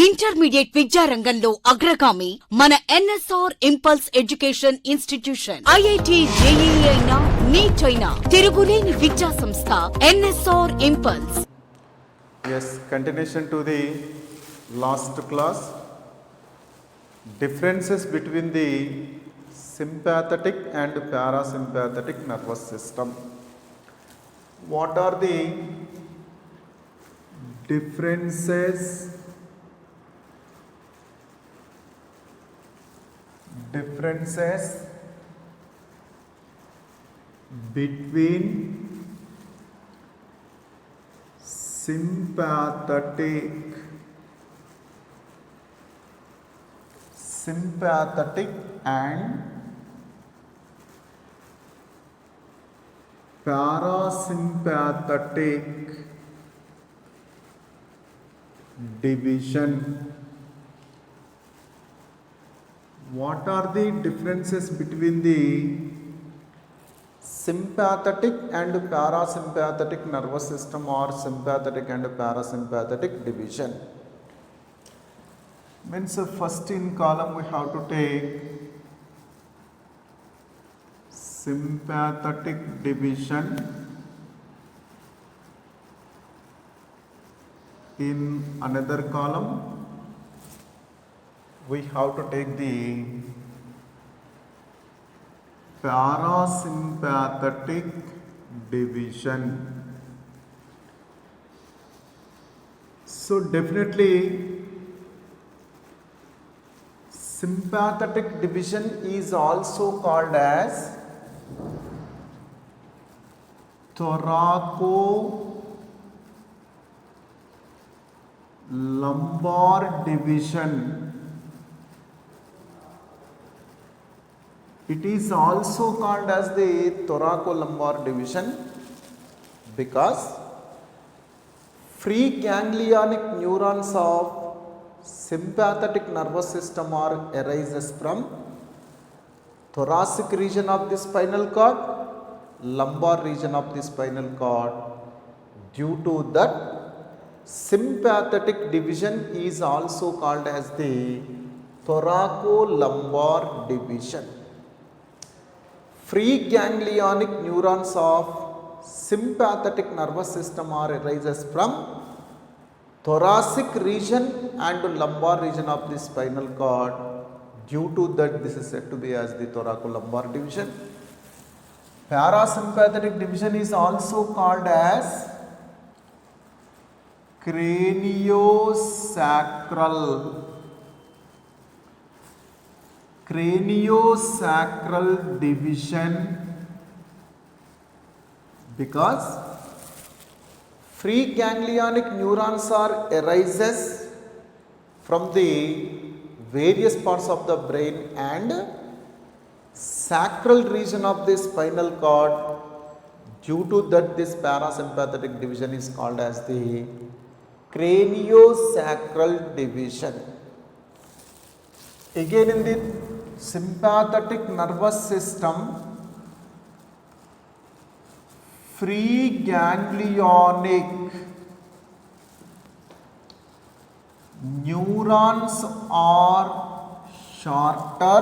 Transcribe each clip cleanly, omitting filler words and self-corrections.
Intermediate విద్యారంగంలో అగ్రగామి మన NSR impulse education institution. IIT, JEE అయినా, నీట్ అయినా తిరుగులేని విద్యా సంస్థ NSR impulse. Yes, continuation to the last class. Differences between the sympathetic and parasympathetic nervous system. What are the differences between sympathetic and parasympathetic division? What are the differences between the sympathetic and parasympathetic nervous system or sympathetic and parasympathetic division? Means first in column we have to take sympathetic division. In another column we have to take the parasympathetic division. So definitely sympathetic division is also called as thoracolumbar division. It is also called as the thoracolumbar division because free ganglionic neurons of sympathetic nervous system are arises from thoracic region of the spinal cord, lumbar region of the spinal cord. Due to that, sympathetic division is also called as the thoracolumbar division. Free ganglionic neurons of sympathetic nervous system are arises from thoracic region and lumbar region of the spinal cord. Due to that, this is said to be as the thoracolumbar division. Parasympathetic division is also called as craniosacral division because free ganglionic neurons are arises from the various parts of the brain and sacral region of the spinal cord. Due to that, this parasympathetic division is called as the craniosacral division. Again, in the sympathetic nervous system, free ganglionic neurons are shorter.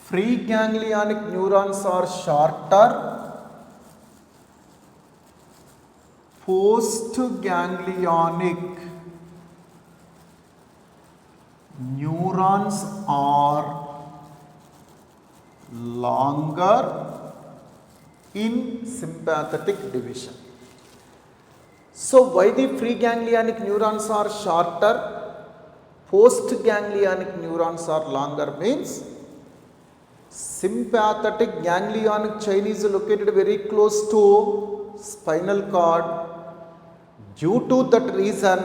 Free ganglionic neurons are shorter. Postganglionic neurons are longer in sympathetic division. So why the free ganglionic neurons are shorter, postganglionic neurons are longer means sympathetic ganglionic chain is located very close to spinal cord. Due to that reason,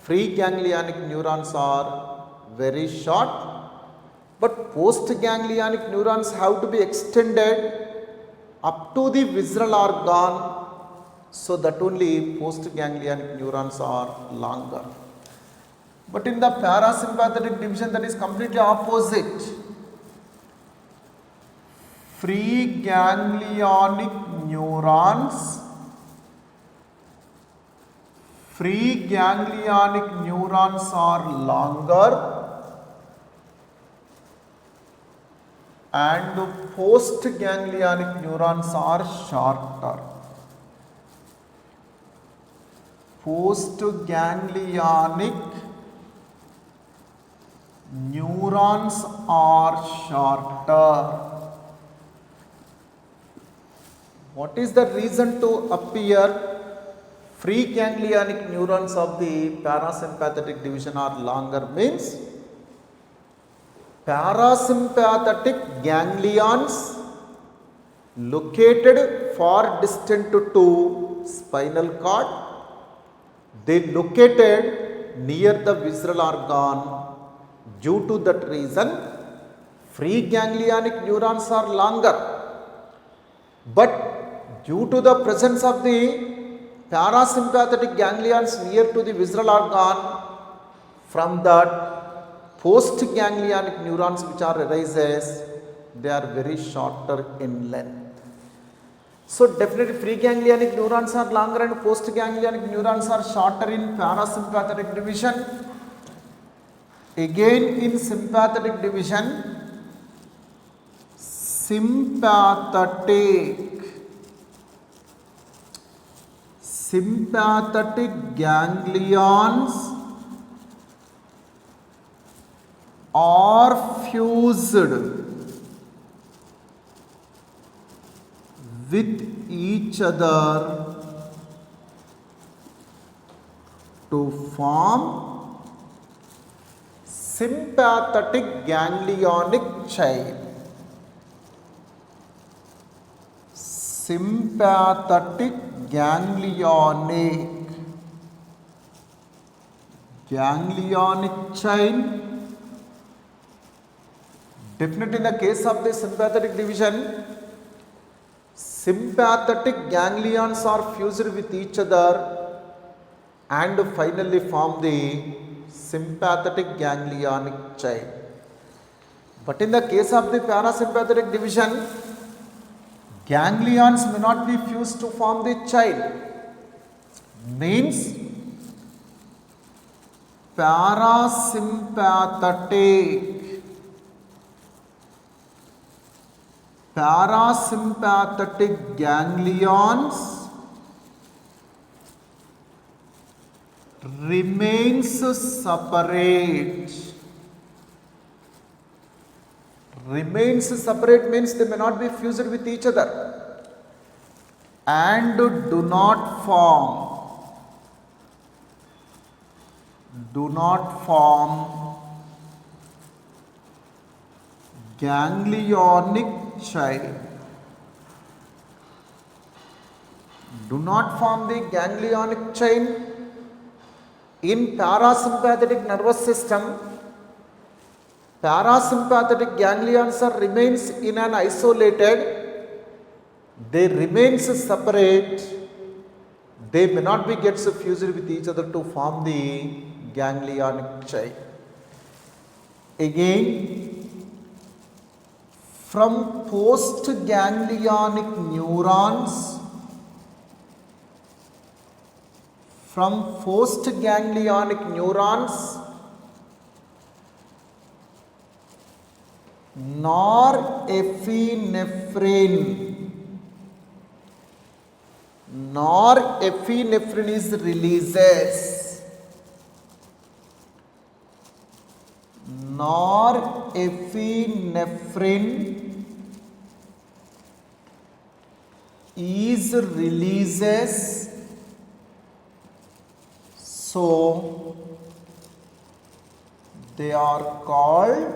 free ganglionic neurons are very short, but postganglionic neurons have to be extended up to the visceral organ, so that only postganglionic neurons are longer. But in the parasympathetic division, that is completely opposite. preganglionic neurons free ganglionic neurons are longer and postganglionic neurons are shorter. Postganglionic neurons are shorter. What is the reason to appear free ganglionic neurons of the parasympathetic division are longer? Means parasympathetic ganglions located far distant to spinal cord, they located near the visceral organ. Due to that reason, free ganglionic neurons are longer. But due to the presence of the parasympathetic ganglions near to the visceral organ, from that postganglionic neurons which are arises, they are very shorter in length. So definitely free ganglionic neurons are longer and postganglionic neurons are shorter in parasympathetic division. Again in sympathetic division, sympathetic ganglions are fused with each other to form sympathetic ganglionic chain. Sympathetic ganglionic chain. Definitely in the case of the sympathetic division, sympathetic ganglions are fused with each other and finally form the sympathetic ganglionic chain. But in the case of the parasympathetic division, ganglions may not be fused to form the chain. Means parasympathetic ganglions remains separate. Remains separate means they may not be fused with each other and do not form ganglionic chain. Do not form the ganglionic chain. In parasympathetic nervous system, parasympathetic ganglions are remains in an isolated, they remains separate, they may not be gets fused with each other to form the ganglionic chain. Again, from postganglionic neurons, norepinephrine is releases. Norepinephrine is releases. So they are called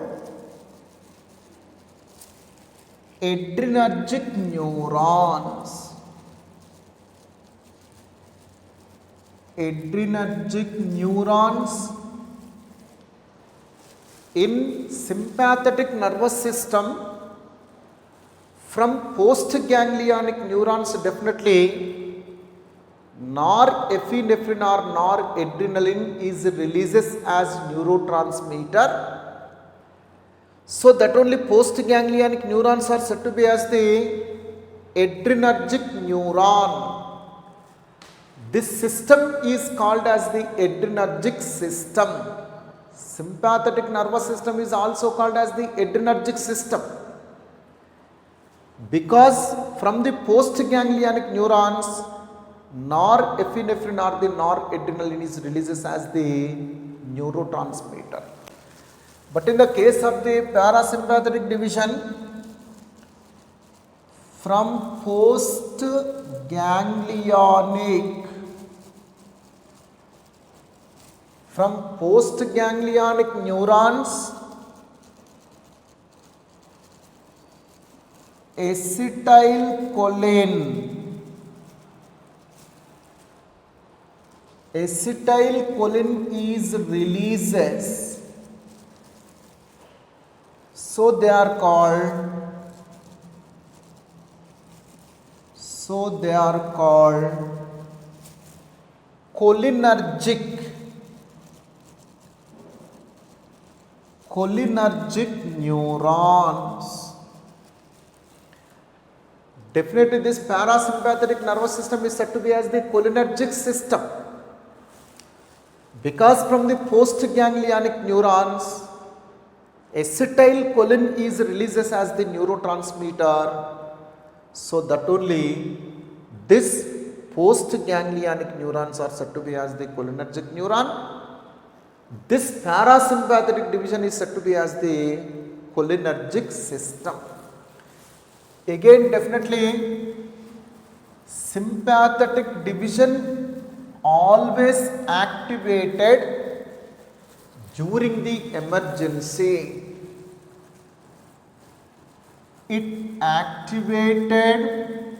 adrenergic neurons. Adrenergic neurons in sympathetic nervous system. From postganglionic neurons, definitely norepinephrine or noradrenaline is releases as neurotransmitter. So that only postganglionic neurons are said to be as the adrenergic neuron. This system is called as the adrenergic system. Sympathetic nervous system is also called as the adrenergic system, because from the postganglionic neurons, norepinephrine or the noradrenaline is releases as the neurotransmitter. But in the case of the parasympathetic division, from postganglionic neurons, acetylcholine is releases, so they are called cholinergic neurons. Definitely this parasympathetic nervous system is said to be as the cholinergic system, because from the postganglionic neurons, acetylcholine is releases as the neurotransmitter, so that only this postganglionic neurons are said to be as the cholinergic neuron. This parasympathetic division is said to be as the cholinergic system. Again, definitely sympathetic division always activated during the emergency. It activated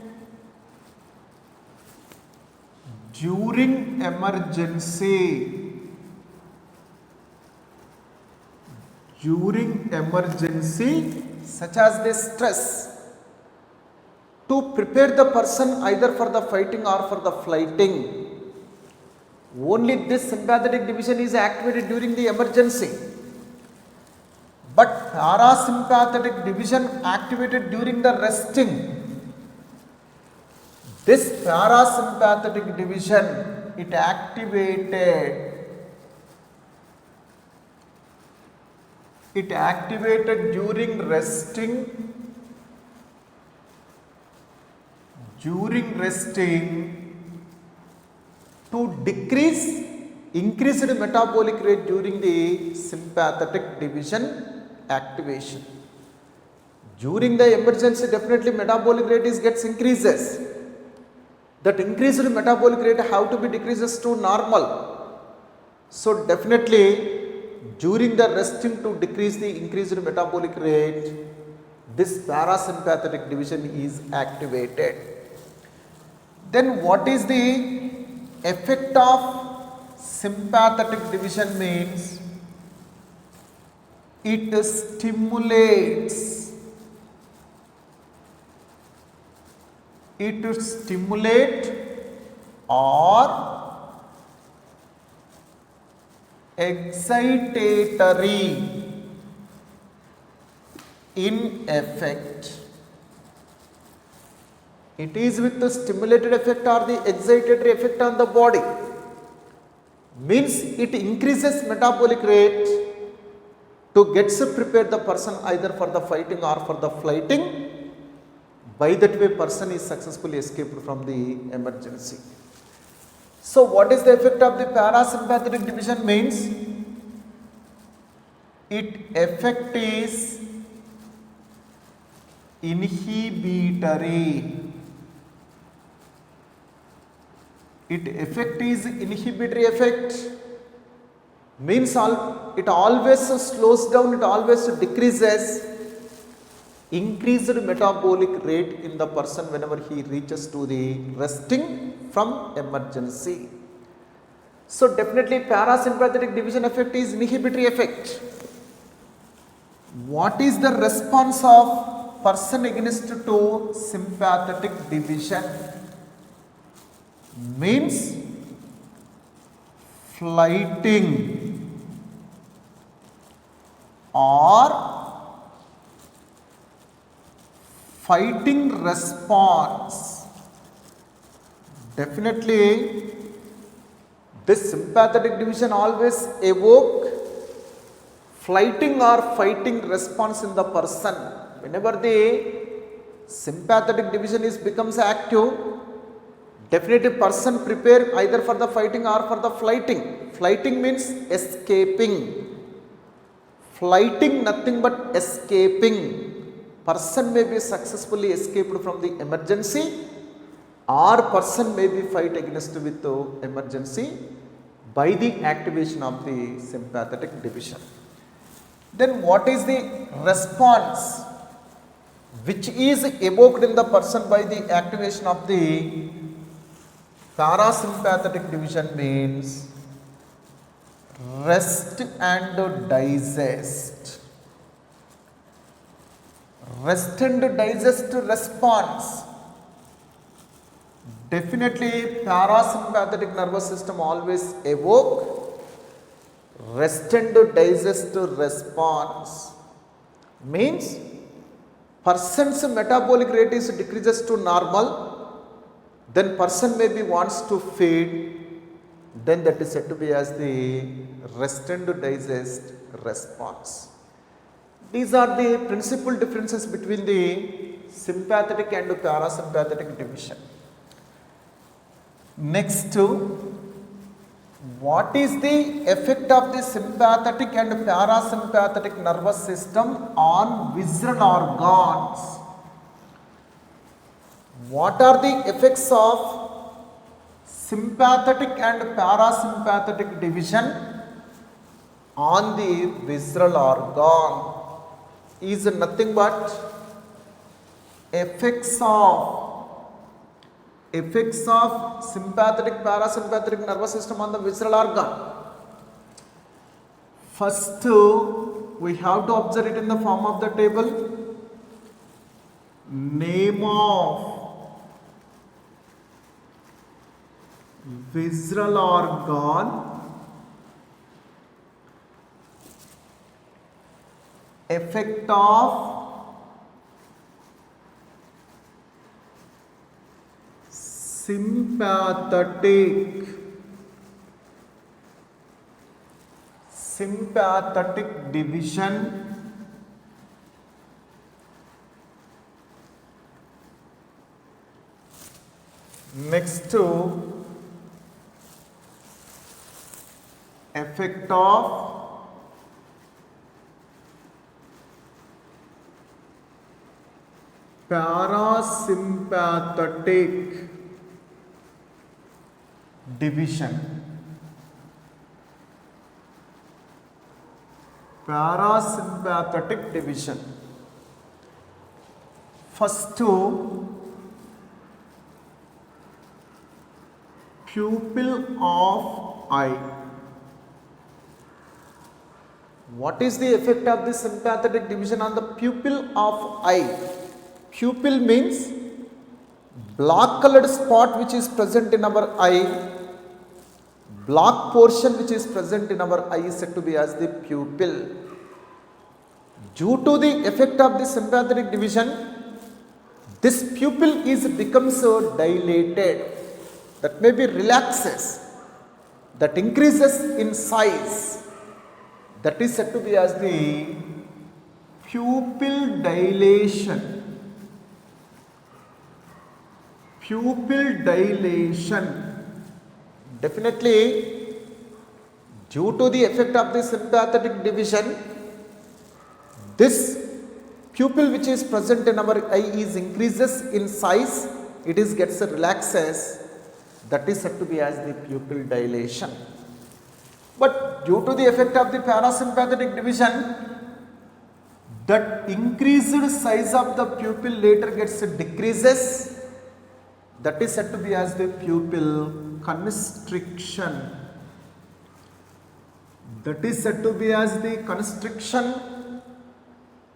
during emergency. Such as the stress, to prepare the person either for the fighting or for the flighting. Only this sympathetic division is activated during the emergency. But parasympathetic division activated during the resting. This parasympathetic division, it activated during resting to increased metabolic rate during the sympathetic division activation. During the emergency, definitely metabolic rate gets increases. That increased metabolic rate have to be decreases to normal. So definitely during the resting, to decrease the increased metabolic rate, this parasympathetic division is activated. Then what is the effect of sympathetic division? Means it stimulates or excitatory in effect. It is with the stimulated effect or the excitatory effect on the body. Means it increases metabolic rate to get prepare the person either for the fighting or for the flighting. By that way, person is successfully escaped from the emergency. So what is the effect of the parasympathetic division? Means its effect is inhibitory. Inhibitory effect means it always slows down, it always decreases increased metabolic rate in the person whenever he reaches to the resting from emergency. So definitely parasympathetic division effect is inhibitory effect. What is the response of person against to sympathetic division? Means flighting or fighting response. Definitely This sympathetic division always evoke flighting or fighting response in the person. Whenever the sympathetic division becomes active, definitely person prepare either for the fighting or for the flighting. Flighting means escaping. Flighting nothing but escaping. Person may be successfully escaped from the emergency, or person may be fight against with the emergency by the activation of the sympathetic division. Then what is the response which is evoked in the person by the activation of the parasympathetic division? Means rest and digest. Rest and digest response. Definitely parasympathetic nervous system always evoke rest and digest response. Means person's metabolic rate is decreases to normal, then person maybe wants to feed, then that is said to be as the rest and digest response. These are the principal differences between the sympathetic and parasympathetic division. Next, what is the effect of the sympathetic and parasympathetic nervous system on visceral organs? What are the effects of sympathetic and parasympathetic division on the visceral organ? Is nothing but effects of sympathetic parasympathetic nervous system on the visceral organ. First, we have to observe it in the form of the table. Name of visceral organ, effect of sympathetic division, next to effect of parasympathetic division. Parasympathetic division. First, pupil of eye. What is the effect of the sympathetic division on the pupil of eye? Pupil means black colored spot which is present in our eye. Black portion which is present in our eye is said to be as the pupil. Due to the effect of the sympathetic division, this pupil becomes so dilated, that maybe relaxes, that increases in size, that is said to be as the pupil dilation. Pupil dilation. Definitely, due to the effect of the sympathetic division, this pupil which is present in our eye increases in size, it gets relaxes, that is said to be as the pupil dilation. But due to the effect of the parasympathetic division, that increased size of the pupil later gets decreases, that is said to be as the pupil constriction. That is said to be as the constriction.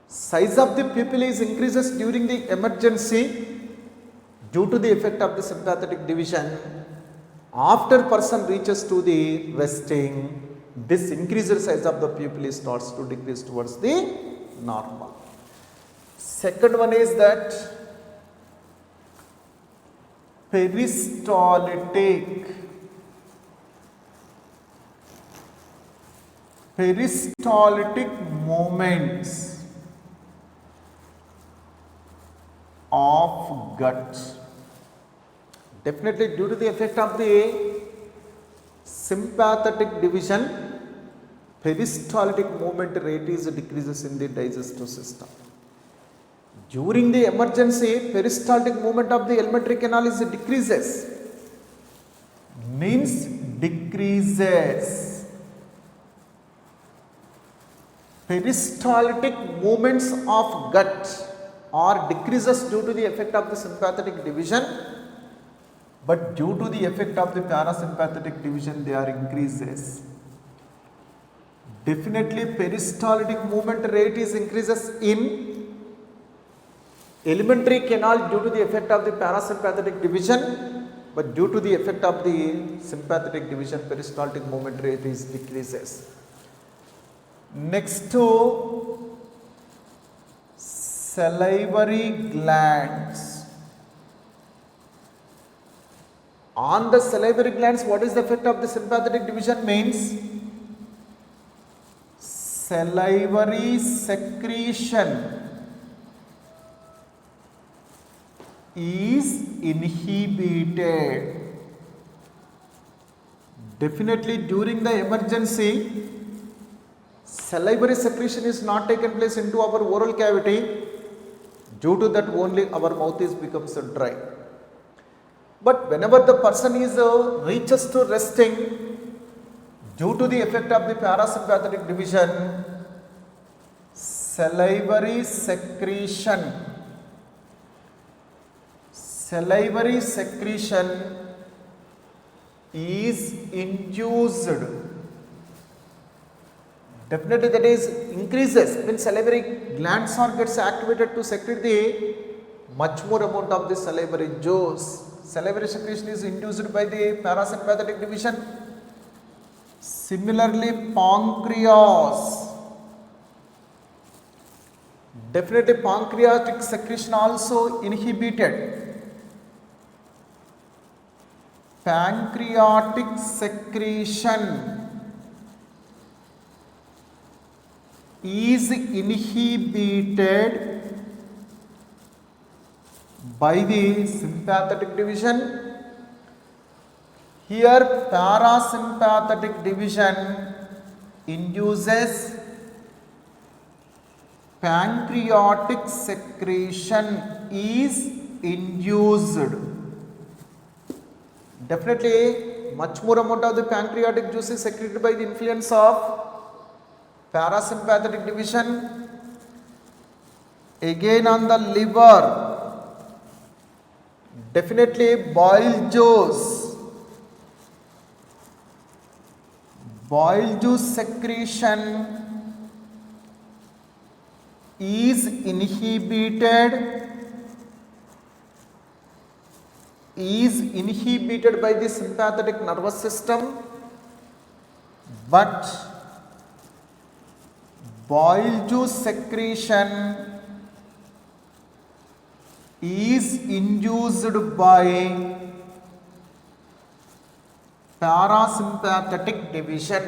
Size of the pupil increases during the emergency due to the effect of the sympathetic division. After person reaches to the resting, this increased size of the pupil starts to decrease towards the normal. Second one is that peristaltic. peristaltic movements of gut. Definitely due to the effect of the sympathetic division, peristaltic movement rate is decreases in the digestive system. During the emergency, peristaltic movement of the alimentary canal is decreases. Means decreases. Peristaltic movements of gut are decreases due to the effect of the sympathetic division, but due to the effect of the parasympathetic division they are increases. Definitely peristaltic movement rate is increases in alimentary canal due to the effect of the parasympathetic division, but due to the effect of the sympathetic division peristaltic movement rate is decreases. Next to salivary glands. On the salivary glands, what is the effect of the sympathetic division? Means salivary secretion is inhibited. Definitely during the emergency, salivary secretion is not taken place into our oral cavity. Due to that only our mouth is becomes dry. But whenever the person is reaches to resting, due to the effect of the parasympathetic division, salivary secretion is induced. Definitely that is increases when salivary glands are gets activated to secrete the much more amount of the salivary juice. Salivary secretion is induced by the parasympathetic division. Similarly, pancreas. Definitely pancreatic secretion also inhibited. Pancreatic secretion is inhibited by the sympathetic division. Here parasympathetic division induces pancreatic secretion is induced. Definitely much more amount of the pancreatic juice is secreted by the influence of parasympathetic division. Again on the liver, definitely bile juice secretion is inhibited by the sympathetic nervous system, but bile juice secretion is induced by parasympathetic division.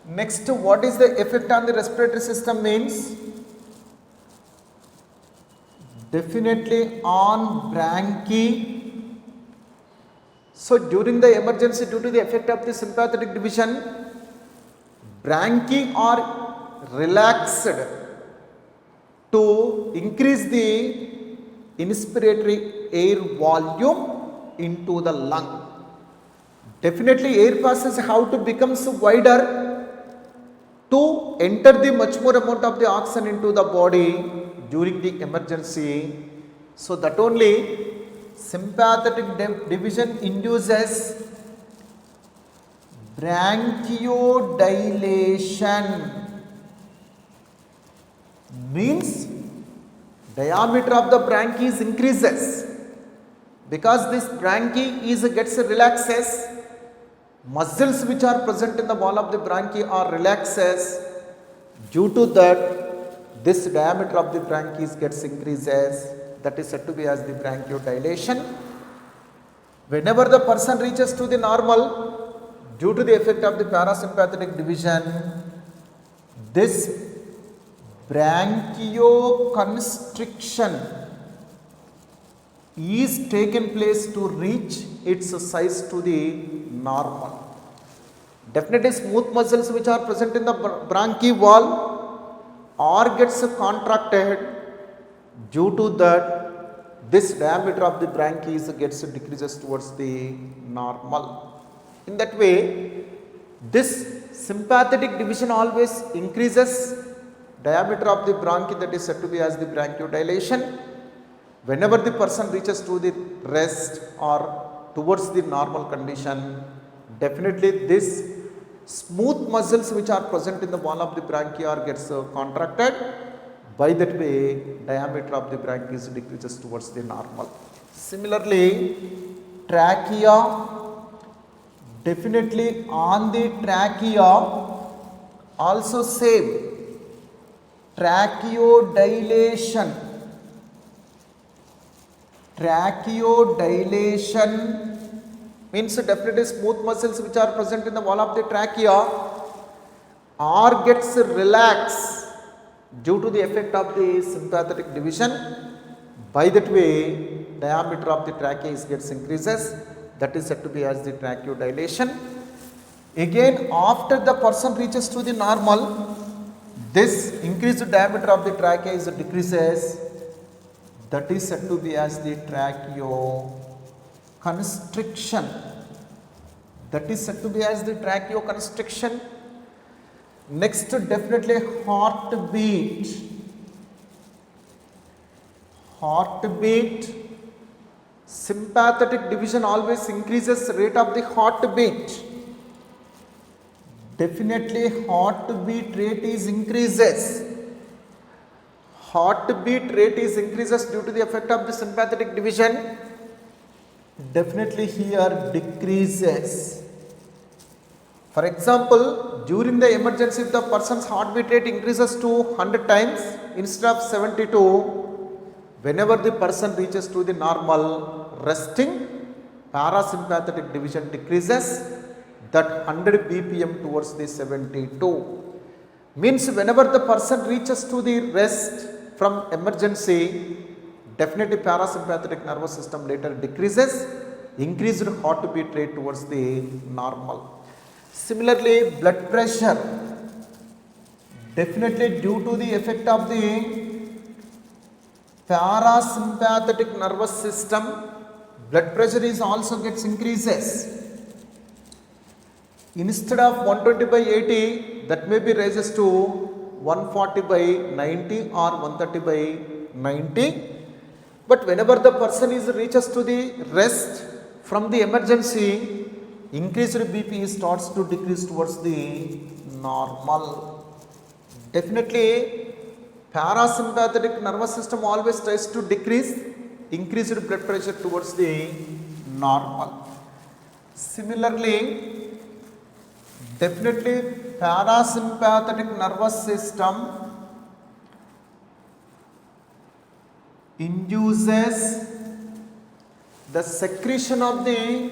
Next, what is the effect on the respiratory system? Means definitely on bronchi. So during the emergency, due to the effect of the sympathetic division, bronchi are relaxed to increase the inspiratory air volume into the lung. Definitely air passes have to become wider to enter the much more amount of the oxygen into the body during the emergency. So that only sympathetic division induces bronchodilation, means diameter of the bronchi increases. Because this bronchi gets relaxes, muscles which are present in the wall of the bronchi are relaxes. Due to that, this diameter of the bronchi gets increases. That is said to be as the bronchodilation. Whenever the person reaches to the normal, due to the effect of the parasympathetic division, this bronchoconstriction is taken place to reach its size to the normal. Definitely smooth muscles which are present in the bronchi wall or gets contracted, due to that this diameter of the bronchi gets decreases towards the normal. In that way, this sympathetic division always increases diameter of the bronchi, that is said to be as the bronchodilation. Whenever the person reaches to the rest or towards the normal condition, definitely this smooth muscles which are present in the wall of the bronchi gets contracted. By that way, diameter of the bronchi decreases towards the normal. Similarly, trachea, definitely on the trachea also same, tracheodilation. Tracheodilation means definitely smooth muscles which are present in the wall of the trachea or gets relaxed due to the effect of the sympathetic division. By that way, diameter of the trachea gets increases, that is said to be as the tracheodilation. Again, after the person reaches to the normal, this increased diameter of the trachea decreases, that is said to be as the tracheoconstriction. That is said to be as the tracheoconstriction. Next, definitely heartbeat. Heartbeat, sympathetic division always increases rate of the heartbeat. Definitely heartbeat rate is increases. Heartbeat rate is increases due to the effect of the sympathetic division. Definitely here decreases. For example, during the emergency, if the person's heartbeat rate increases to 100 times instead of 72, whenever the person reaches to the normal resting, parasympathetic division decreases that 100 bpm towards the 72. Means whenever the person reaches to the rest from emergency, definitely parasympathetic nervous system later decreases, increased heartbeat rate towards the normal. Similarly, blood pressure, definitely due to the effect of the parasympathetic nervous system, blood pressure is also gets increases. Instead of 120/80, that may be raises to 140/90 or 130/90. But whenever the person reaches to the rest from the emergency, increased BP starts to decrease towards the normal. Definitely, parasympathetic nervous system always tries to decrease, increased blood pressure towards the normal. Similarly, definitely parasympathetic nervous system induces the secretion of the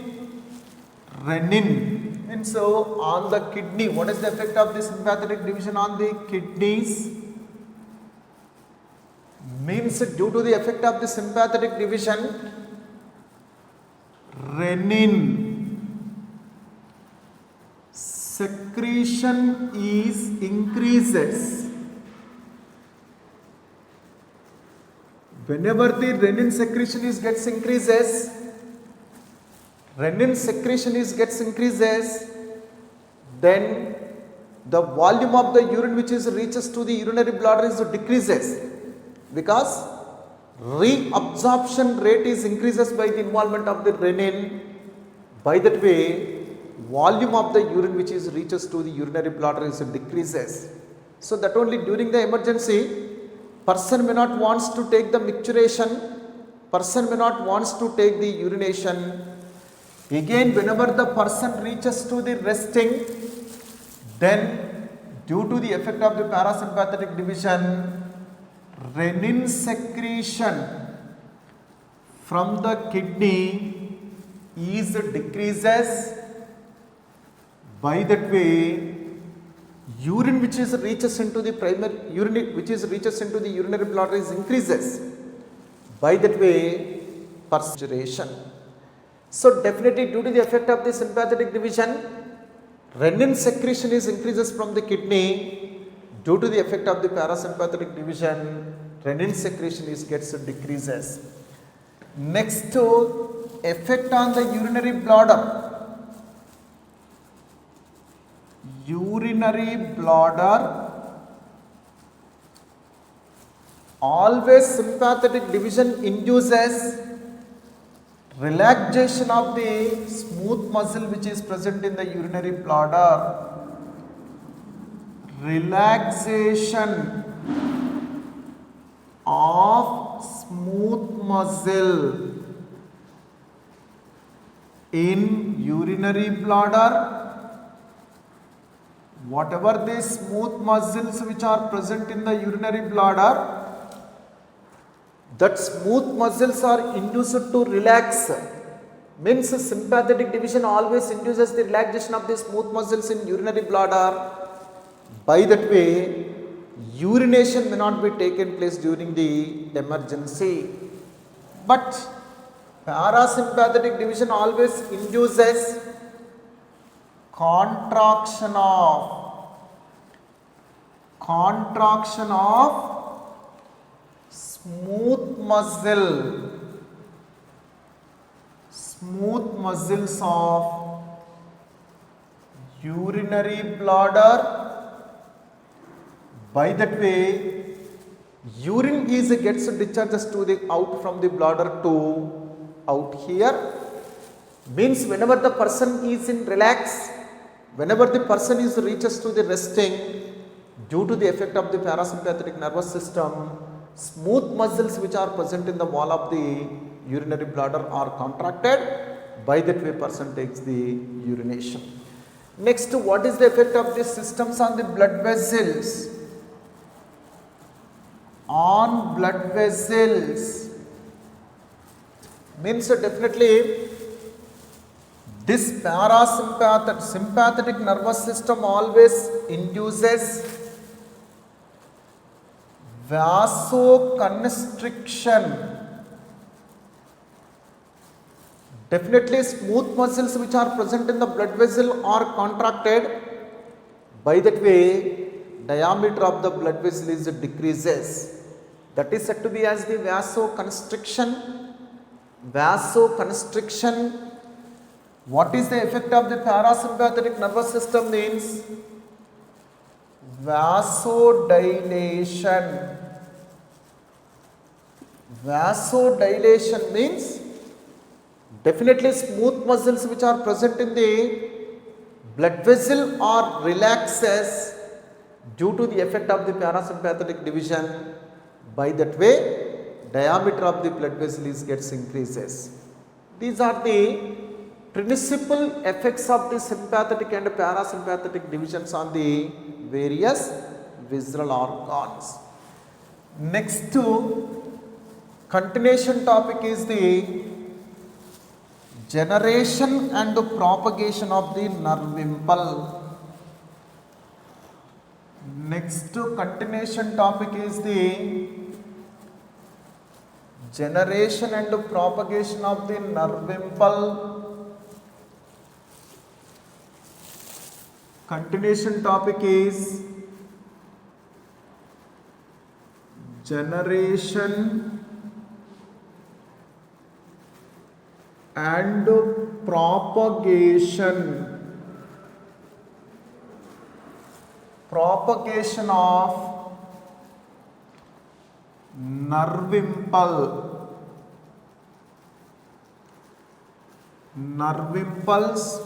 renin. And so on the kidney, what is the effect of the sympathetic division on the kidneys? Means due to the effect of the sympathetic division, renin secretion is increases. Whenever the renin secretion gets increases, then the volume of the urine which reaches to the urinary bladder decreases, because reabsorption rate increases by the involvement of the renin. By that way, volume of the urine which reaches to the urinary bladder decreases. So that only during the emergency, person may not wants to take the micturition, person may not wants to take the urination. Again, whenever the person reaches to the resting, then due to the effect of the parasympathetic division, renin secretion from the kidney decreases, By that way, urine which is reaches into the primary urine which is reaches into the urinary bladder is increases. By that way, perspiration. So definitely due to the effect of the sympathetic division, renin secretion is increases from the kidney. Due to the effect of the parasympathetic division, renin secretion is gets decreases. Next to effect on the urinary bladder. Urinary bladder, always sympathetic division induces relaxation of the smooth muscle which is present in the urinary bladder. Relaxation of smooth muscle in urinary bladder. Whatever the smooth muscles which are present in the urinary bladder, that smooth muscles are induced to relax. Means sympathetic division always induces the relaxation of the smooth muscles in urinary bladder. By that way, urination may not be taken place during the emergency. But parasympathetic division always induces contraction of smooth muscles of urinary bladder. By that way, urine is gets discharges to the out from the bladder to out here. Means whenever the person is in relax, whenever the person is reaches to the resting, due to the effect of the parasympathetic nervous system, smooth muscles which are present in the wall of the urinary bladder are contracted. By that way, person takes the urination. Next, what is the effect of these systems on the blood vessels? On blood vessels means definitely this sympathetic nervous system always induces vasoconstriction. Definitely smooth muscles which are present in the blood vessel are contracted. By that way, diameter of the blood vessel is decreases. That is said to be as the vasoconstriction. What is the effect of the parasympathetic nervous system means? Vasodilation. Vasodilation means definitely smooth muscles which are present in the blood vessel are relaxes due to the effect of the parasympathetic division. By that way, diameter of the blood vessel gets increases. These are the principal effects of the sympathetic and parasympathetic divisions on the various visceral organs. Next to continuation topic is the generation and propagation of the nerve impulse. Next to continuation topic is the generation and propagation of the nerve impulse. Continuation topic is generation and propagation of nerve impulse.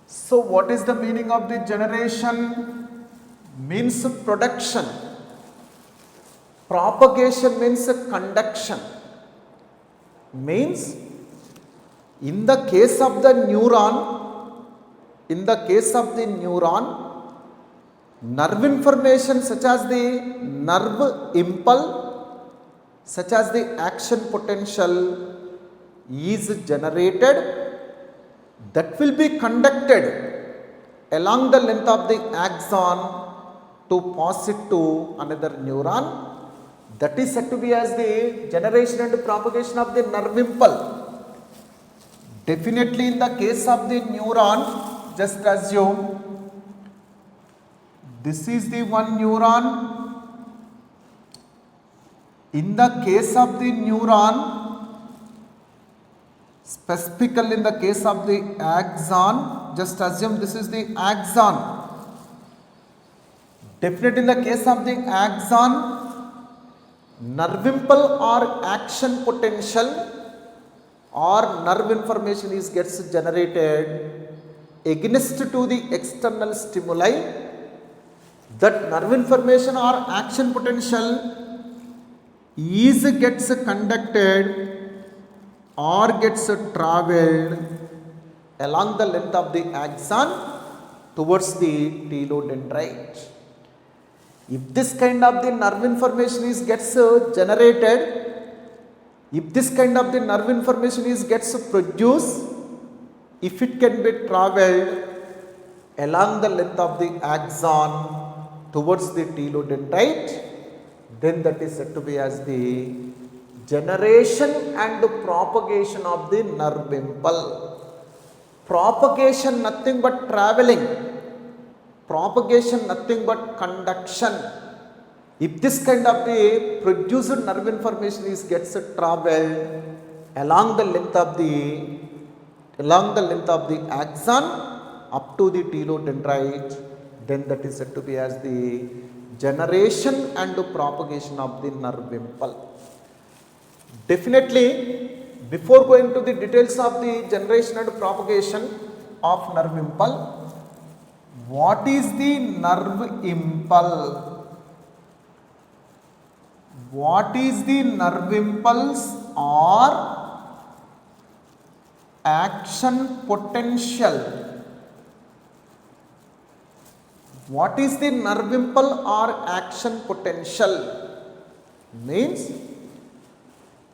So what is the meaning of the generation? Means production. Propagation means conduction. Means in the case of the neuron, nerve information such as the nerve impulse, such as the action potential is generated that will be conducted along the length of the axon to pass it to another neuron. That is said to be as the generation and propagation of the nerve impulse. Definitely in the case of the neuron, just assume this is the one neuron. In the case of the neuron, specifically in the case of the axon, just assume this is the axon. Definitely in the case of the axon, nerve impulse or action potential or nerve information gets generated against to the external stimuli. That nerve information or action potential gets conducted or gets traveled along the length of the axon towards the telodendrite. If this kind of the nerve information gets generated, if this kind of the nerve information gets produced, if it can be traveled along the length of the axon towards the telodendrite, then that is said to be as the generation and propagation of the nerve impulse. Propagation nothing but traveling, propagation nothing but conduction. If this kind of the produced nerve information gets traveled along the length of the axon up to the telodendrite, then that is said to be as the generation and propagation of the nerve impulse. Definitely, before going to the details of the generation and propagation of nerve impulse, what is the nerve impulse? What is the nerve impulse or action potential? What is the nerve impulse or action potential? Means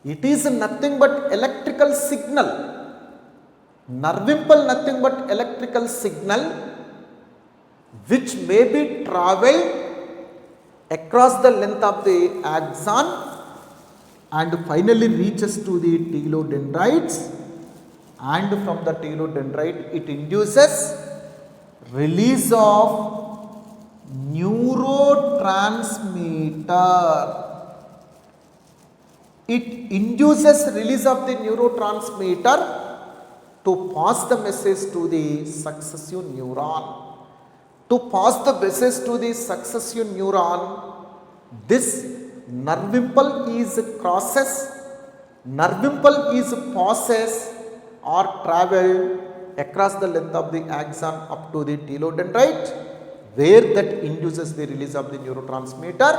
it is nothing but electrical signal. Nerve impulse nothing but electrical signal which may be travelled across the length of the axon and finally reaches to the telodendrites, and from the telodendrite it induces release of neurotransmitter. It induces release of the neurotransmitter to pass the message to the successive neuron. To pass the message to the successive neuron, this nerve impulse is crosses, nerve impulse is passes or travelled across the length of the axon up to the telodendrite, where that induces the release of the neurotransmitter.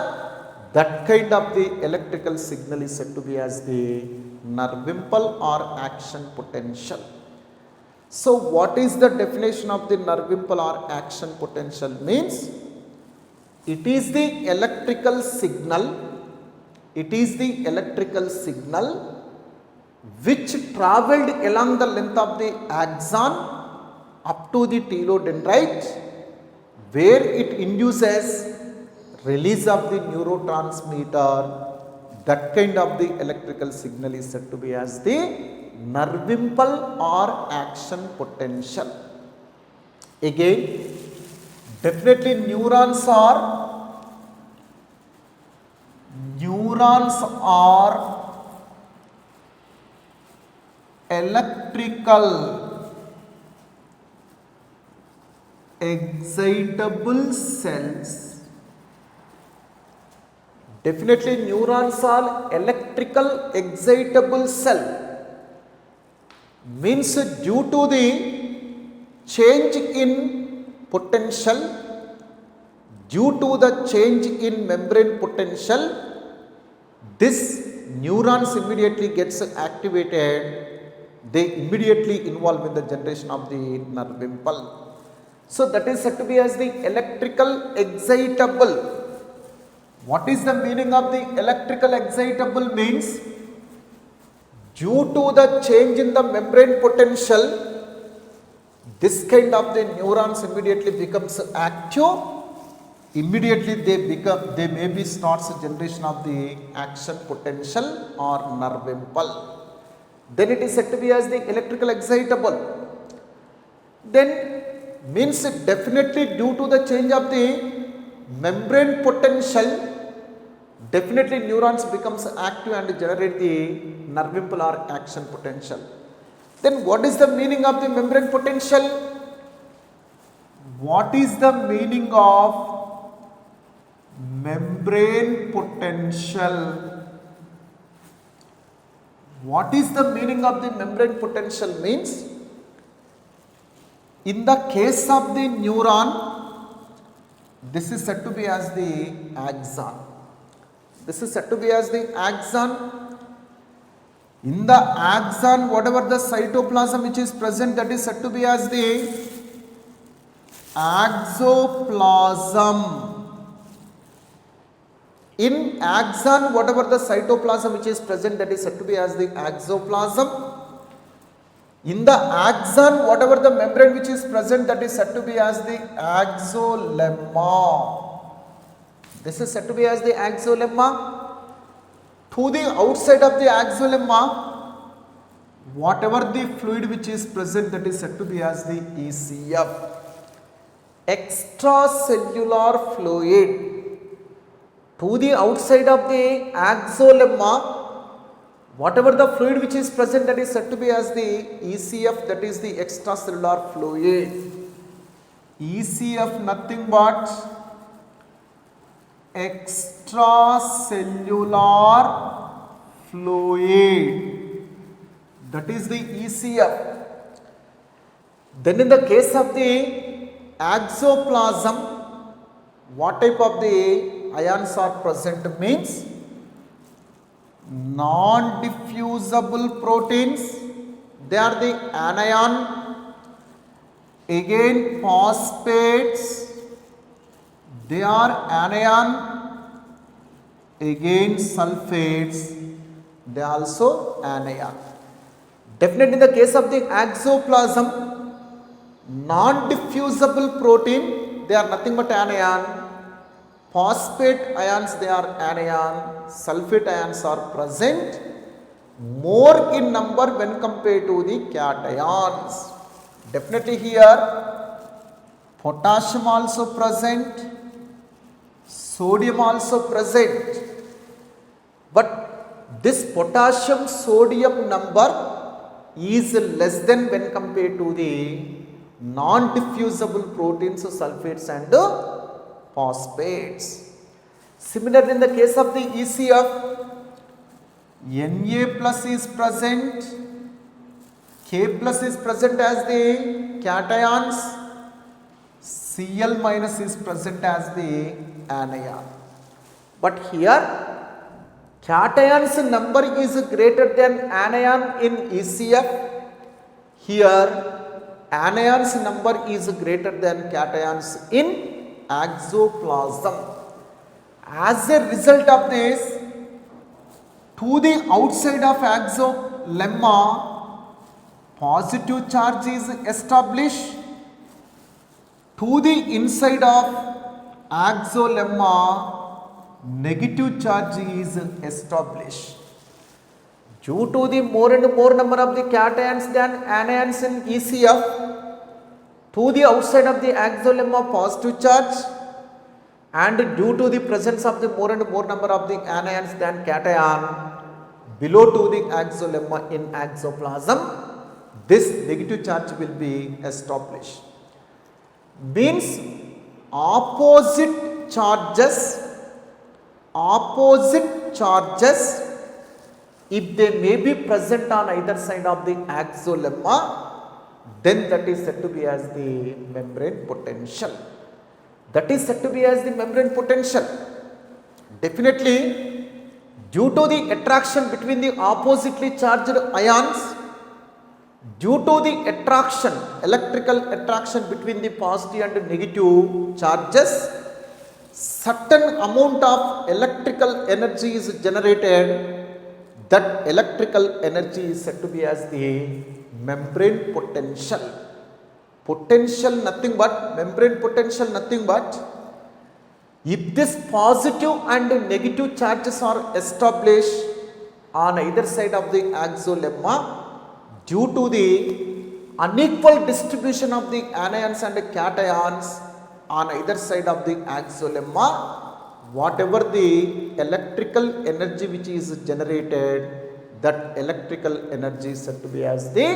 That kind of the electrical signal is said to be as the nerve impulse or action potential. So what is the definition of the nerve impulse or action potential? Means it is the electrical signal, which travelled along the length of the axon up to the telodendrite, where it induces release of the neurotransmitter. That kind of the electrical signal is said to be as the nerve impulse or action potential. Again, definitely neurons are electrical excitable cells. Definitely neurons are electrical excitable cell. Means due to the change in potential, due to the change in membrane potential, this neurons immediately gets activated. They immediately involve in the generation of the nerve impulse. So that is said to be as the electrical excitable. What is the meaning of the electrical excitable? Means due to the change in the membrane potential, this kind of the neurons immediately becomes active. Immediately they maybe starts a generation of the action potential or nerve impulse. Then it is said to be as the electrical excitable. Then means definitely due to the change of the membrane potential, definitely neurons becomes active and generate the nerve impulse or action potential. Then what is the meaning of the membrane potential? What is the meaning of membrane potential? What is the meaning of the membrane potential means, in the case of the neuron, this is said to be as the axon. This is said to be as the axon. In the axon, whatever the cytoplasm which is present, that is said to be as the axoplasm. In axon, whatever the cytoplasm which is present, that is said to be as the axoplasm. In the axon, whatever the membrane which is present, that is said to be as the axolemma. This is said to be as the axolemma. To the outside of the axolemma, whatever the fluid which is present, that is said to be as the ECF, extracellular fluid. To the outside of the axolemma, whatever the fluid which is present, that is said to be as the ECF, that is the extracellular fluid. ECF nothing but extracellular fluid, that is the ECF. Then in the case of the axoplasm, what type of the ions are present means non-diffusible proteins. They are the anion, again phosphates. They are anion, again sulfates, they are also anion. Definitely in the case of the axoplasm, non-diffusible protein, they are nothing but anion. Phosphate ions, they are anion. Sulfate ions are present more in number when compared to the cations. Definitely here potassium also present, sodium also present, but this potassium sodium number is less than when compared to the non-diffusible proteins, sulfates and phosphates. Similarly, in the case of the ECF, Na plus is present, K plus is present as the cations, Cl minus is present as the anion. But here cations number is greater than anion in ECF. Here anions number is greater than cations in axoplasm. As a result of this, to the outside of axolemma, positive charge is established. To the inside of axolemma, negative charge is established. Due to the more and more number of the cations than anions in ECF, to the outside of the axolemma positive charge, and due to the presence of the more and more number of the anions than cation below to the axolemma in axoplasm, this negative charge will be established. Means opposite charges, if they may be present on either side of the axolemma, then that is said to be as the membrane potential. That is said to be as the membrane potential. Definitely, due to the attraction between the oppositely charged ions, due to the attraction, electrical attraction between the positive and negative charges, certain amount of electrical energy is generated. That electrical energy is said to be as the membrane potential. potential nothing but membrane potential nothing but if this positive and negative charges are established on either side of the axolemma due to the unequal distribution of the anions and cations on either side of the axolemma, whatever the electrical energy which is generated, that electrical energy is said to be as the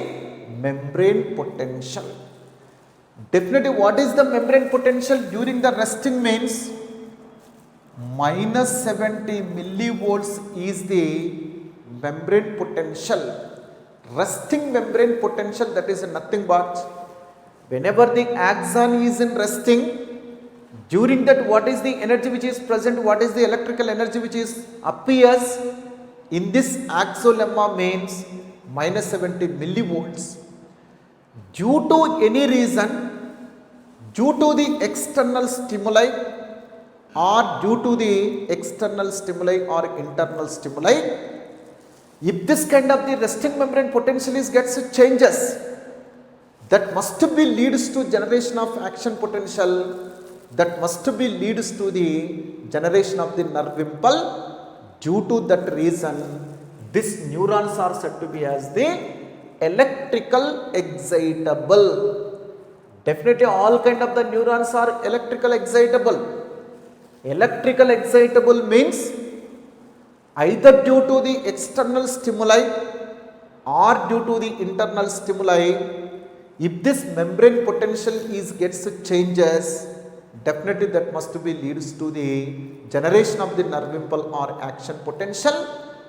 membrane potential. Definitely, what is the membrane potential during the resting means? Minus 70 millivolts is the membrane potential. Resting membrane potential, that is nothing but whenever the axon is in resting, during that what is the energy which is present, what is the electrical energy which is appears in this axolemma means minus 70 millivolts. Due to any reason, due to the external stimuli or due to the external stimuli or internal stimuli, if this kind of the resting membrane potential is gets changes, that must be leads to generation of action potential, that must be leads to the generation of the nerve impulse. Due to that reason, these neurons are said to be as the electrical excitable. Definitely all kind of the neurons are electrical excitable. Electrical excitable means either due to the external stimuli or due to the internal stimuli. If this membrane potential is gets changes, definitely that must be leads to the generation of the nerve impulse or action potential.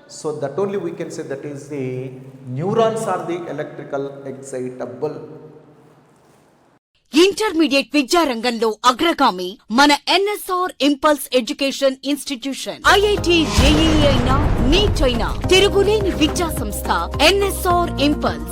So that only we can say that is the neurons are the electrical excitable. Intermediate విద్యారంగంలో అగ్రగామి మన NSR impulse education institution. IIT JEE అయినా neat అయినా తిరుగులేని విద్యా సంస్థ NSR impulse.